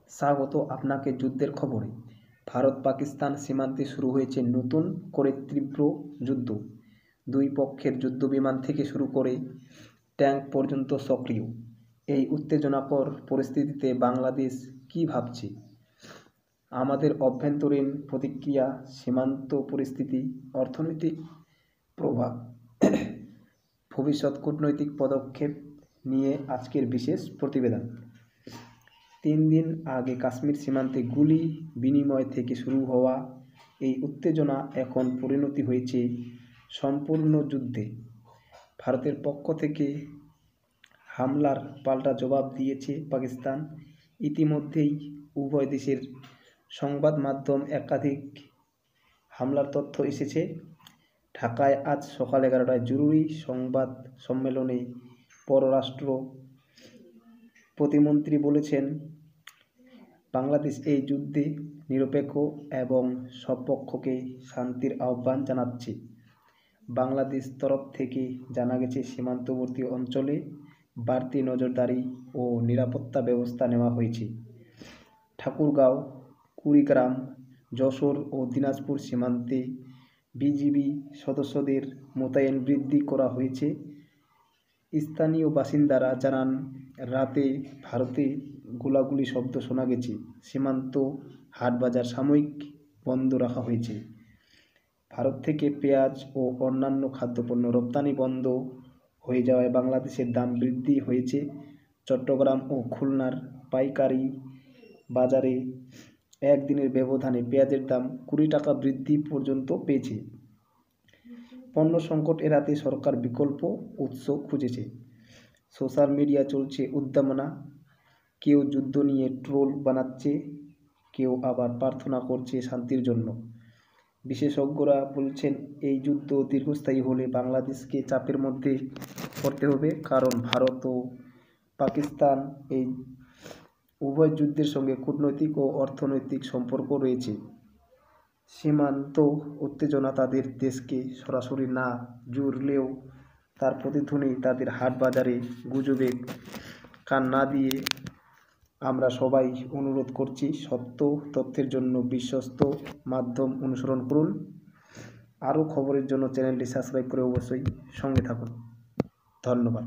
স্বাগত আপনাকে যুদ্ধের খবরে। ভারত পাকিস্তান সীমান্তে শুরু হয়েছে নতুন করে তীব্র যুদ্ধ। দুই পক্ষের যুদ্ধবিমান থেকে শুরু করে ট্যাঙ্ক পর্যন্ত সক্রিয়। এই উত্তেজনাকর পরিস্থিতিতে বাংলাদেশ কী ভাবছে? আমাদের অভ্যন্তরীণ প্রতিক্রিয়া, সীমান্ত পরিস্থিতি, অর্থনৈতিক প্রভাব, ভবিষ্যৎ কূটনৈতিক পদক্ষেপ নিয়ে আজকের বিশেষ প্রতিবেদন। 3 দিন আগে কাশ্মীর সীমান্তে গুলি বিনিময় থেকে শুরু হওয়া এই উত্তেজনা এখন পরিণতি হয়েছে সম্পূর্ণ যুদ্ধে। ভারতের পক্ষ থেকে হামলার পাল্টা জবাব দিয়েছে পাকিস্তান। ইতিমধ্যেই উভয় দেশের সংবাদ মাধ্যম একাধিক হামলার তথ্য এসেছে। ঢাকায় আজ সকাল 11টায় জরুরি সংবাদ সম্মেলনে পররাষ্ট্র প্রতিমন্ত্রী বলেছেন, বাংলাদেশ এই যুদ্ধে নিরপেক্ষ এবং সব পক্ষকে শান্তির আহ্বান জানাচ্ছে। বাংলাদেশ তরফ থেকে জানা গেছে, সীমান্তবর্তী অঞ্চলে বাড়তি নজরদারি ও নিরাপত্তা ব্যবস্থা নেওয়া হয়েছে। ঠাকুরগাঁও, কুড়িগ্রাম, যশোর ও দিনাজপুর সীমান্তে বিজিবি সদস্যদের মোতায়েন বৃদ্ধি করা হয়েছে। স্থানীয় বাসিন্দারা জানান, রাতে ভারতে গোলাগুলি শব্দ শোনা গেছে। সীমান্ত, হাটবাজার সাময়িক বন্ধ রাখা হয়েছে। ভারত থেকে পেঁয়াজ ও অন্যান্য খাদ্যপণ্য রপ্তানি বন্ধ হয়ে যাওয়ায় বাংলাদেশের দাম বৃদ্ধি হয়েছে। চট্টগ্রাম ও খুলনার পাইকারি বাজারে একদিনের ব্যবধানে পেঁয়াজের দাম 20 টাকা বৃদ্ধি পর্যন্ত পেয়েছে। পণ্য সংকট এড়াতে সরকার বিকল্প উৎস খুঁজেছে। সোশ্যাল মিডিয়া চলছে উদ্দীপনা। কেউ যুদ্ধ নিয়ে ট্রোল বানাচ্ছে, কেউ আবার প্রার্থনা করছে শান্তির জন্য। বিশেষজ্ঞরা বলছেন, এই যুদ্ধ দীর্ঘস্থায়ী হলে বাংলাদেশকে চাপের মধ্যে পড়তে হবে, কারণ ভারত ও পাকিস্তান এই উভয় যুদ্ধের সঙ্গে কূটনৈতিক ও অর্থনৈতিক সম্পর্ক রয়েছে। সীমান্ত উত্তেজনা তাদের দেশকে সরাসরি না জুড়লেও তার প্রতিধ্বনি তাদের হাট বাজারে গুজবে কান না দিয়ে আমরা সবাই অনুরোধ করছি, সত্য তথ্যের জন্য বিশ্বস্ত মাধ্যম অনুসরণ করুন। আরও খবরের জন্য চ্যানেলটি সাবস্ক্রাইব করে অবশ্যই সঙ্গে থাকুন। ধন্যবাদ।